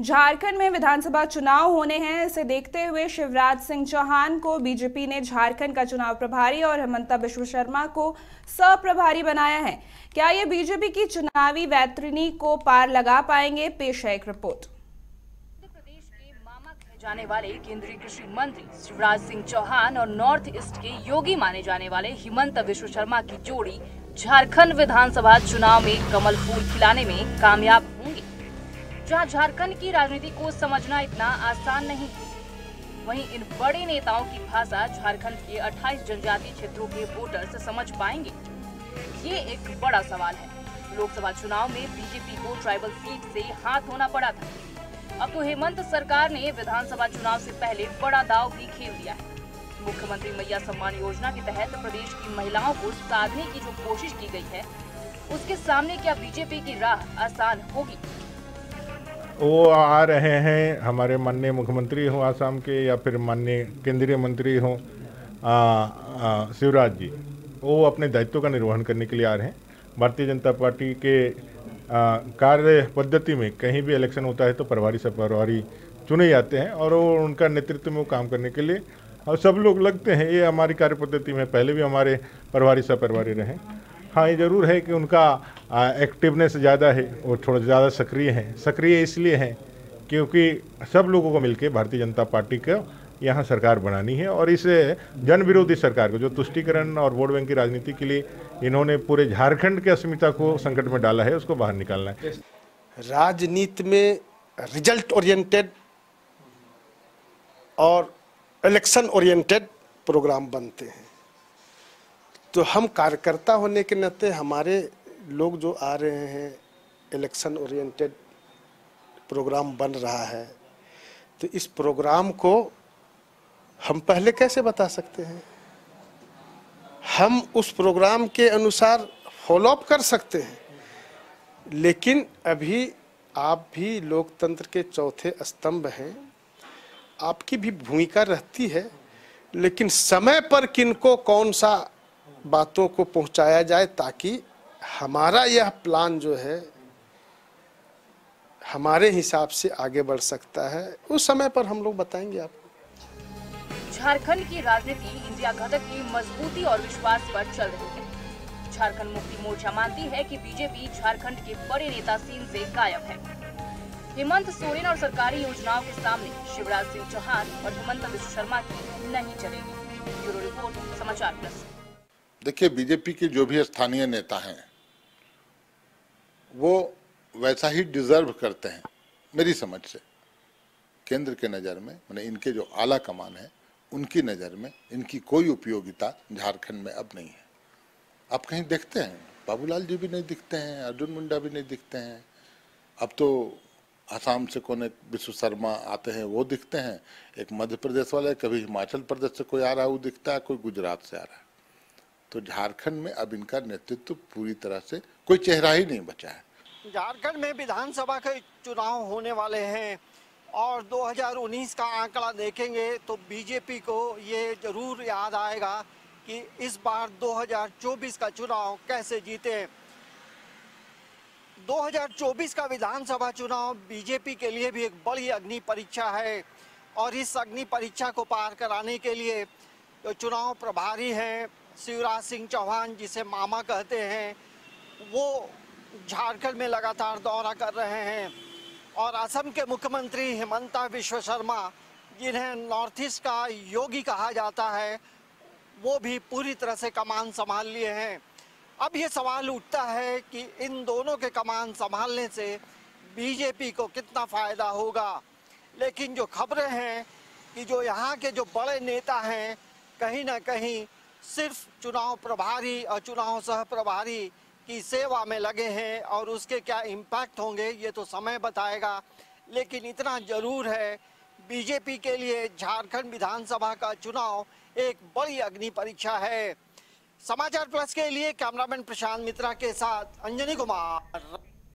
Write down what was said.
झारखंड में विधानसभा चुनाव होने हैं। इसे देखते हुए शिवराज सिंह चौहान को बीजेपी ने झारखंड का चुनाव प्रभारी और हेमंता बिश्व शर्मा को सह-प्रभारी बनाया है। क्या ये बीजेपी की चुनावी वैतरणी को पार लगा पाएंगे? पेश है एक रिपोर्ट। प्रदेश के मामा कहे जाने वाले केंद्रीय कृषि मंत्री शिवराज सिंह चौहान और नॉर्थ ईस्ट के योगी माने जाने वाले हेमंता बिश्व शर्मा की जोड़ी झारखंड विधानसभा चुनाव में कमल फूल खिलाने में कामयाब होंगे। जहां झारखंड की राजनीति को समझना इतना आसान नहीं है, वहीं इन बड़े नेताओं की भाषा झारखंड के 28 जनजातीय क्षेत्रों के वोटर्स समझ पाएंगे, ये एक बड़ा सवाल है। लोकसभा चुनाव में बीजेपी को ट्राइबल सीट से हाथ धोना पड़ा था। अब तो हेमंत सरकार ने विधानसभा चुनाव से पहले बड़ा दांव भी खेल दिया है। मुख्यमंत्री मैया सम्मान योजना के तहत प्रदेश की महिलाओं को साधने की जो कोशिश की गई है, उसके सामने क्या बीजेपी की राह आसान होगी? वो आ रहे हैं, हमारे माननीय मुख्यमंत्री हो आसाम के या फिर माननीय केंद्रीय मंत्री हो शिवराज जी, वो अपने दायित्व का निर्वहन करने के लिए आ रहे हैं। भारतीय जनता पार्टी के कार्य पद्धति में कहीं भी इलेक्शन होता है तो प्रभारी सह प्रभारी चुने जाते हैं और वो उनका नेतृत्व में वो काम करने के लिए और सब लोग लगते हैं। ये हमारी कार्य पद्धति में पहले भी हमारे प्रभारी सह प्रभारी रहे। हाँ, ये ज़रूर है कि उनका एक्टिवनेस ज़्यादा है, वो थोड़ा ज़्यादा सक्रिय हैं। सक्रिय इसलिए हैं क्योंकि सब लोगों को मिलकर भारतीय जनता पार्टी को यहाँ सरकार बनानी है और इस जन विरोधी सरकार को, जो तुष्टीकरण और वोट बैंक की राजनीति के लिए इन्होंने पूरे झारखंड की अस्मिता को संकट में डाला है, उसको बाहर निकालना है। राजनीति में रिजल्ट ओरिएंटेड और इलेक्शन ओरिएंटेड प्रोग्राम बनते हैं, तो हम कार्यकर्ता होने के नाते हमारे लोग जो आ रहे हैं, इलेक्शन ओरिएंटेड प्रोग्राम बन रहा है, तो इस प्रोग्राम को हम पहले कैसे बता सकते हैं? हम उस प्रोग्राम के अनुसार फॉलोअप कर सकते हैं, लेकिन अभी आप भी लोकतंत्र के चौथे स्तंभ हैं, आपकी भी भूमिका रहती है, लेकिन समय पर किनको कौन सा बातों को पहुंचाया जाए ताकि हमारा यह प्लान जो है हमारे हिसाब से आगे बढ़ सकता है, उस समय पर हम लोग बताएंगे आपको। झारखंड की राजनीति इंडिया घटक की मजबूती और विश्वास पर चल रही है। झारखंड मुक्ति मोर्चा मानती है कि बीजेपी झारखंड के बड़े नेता सीन से गायब है। हेमंत सोरेन और सरकारी योजनाओं के सामने शिवराज सिंह चौहान और हेमंता बिश्व शर्मा की नहीं चलेगी। ब्यूरो रिपोर्ट, समाचार प्लस। देखिए, बीजेपी के जो भी स्थानीय नेता हैं वो वैसा ही डिजर्व करते हैं मेरी समझ से। केंद्र के नज़र में, माने इनके जो आला कमान है उनकी नज़र में इनकी कोई उपयोगिता झारखंड में अब नहीं है। आप कहीं देखते हैं, बाबूलाल जी भी नहीं दिखते हैं, अर्जुन मुंडा भी नहीं दिखते हैं। अब तो आसाम से कौन एक बिश्व शर्मा आते हैं वो दिखते हैं, एक मध्य प्रदेश वाले, कभी हिमाचल प्रदेश से कोई आ रहा है वो दिखता है, कोई गुजरात से आ रहा है। तो झारखंड में अब इनका नेतृत्व पूरी तरह से कोई चेहरा ही नहीं बचा है। झारखंड में विधानसभा के चुनाव होने वाले हैं और 2019 का आंकड़ा देखेंगे तो बीजेपी को ये जरूर याद आएगा कि इस बार 2024 का चुनाव कैसे जीते। 2024 का विधानसभा चुनाव बीजेपी के लिए भी एक बड़ी अग्नि परीक्षा है और इस अग्नि परीक्षा को पार कराने के लिए जो चुनाव प्रभारी हैं शिवराज सिंह चौहान, जिसे मामा कहते हैं, वो झारखंड में लगातार दौरा कर रहे हैं और असम के मुख्यमंत्री हेमंता बिश्व शर्मा, जिन्हें नॉर्थ ईस्ट का योगी कहा जाता है, वो भी पूरी तरह से कमान संभाल लिए हैं। अब ये सवाल उठता है कि इन दोनों के कमान संभालने से बीजेपी को कितना फायदा होगा, लेकिन जो खबरें हैं कि जो यहाँ के जो बड़े नेता हैं कहीं ना कहीं सिर्फ चुनाव प्रभारी और चुनाव सह प्रभारी की सेवा में लगे हैं और उसके क्या इम्पैक्ट होंगे ये तो समय बताएगा। लेकिन इतना जरूर है, बीजेपी के लिए झारखंड विधानसभा का चुनाव एक बड़ी अग्नि परीक्षा है। समाचार प्लस के लिए कैमरामैन प्रशांत मित्रा के साथ अंजनी कुमार।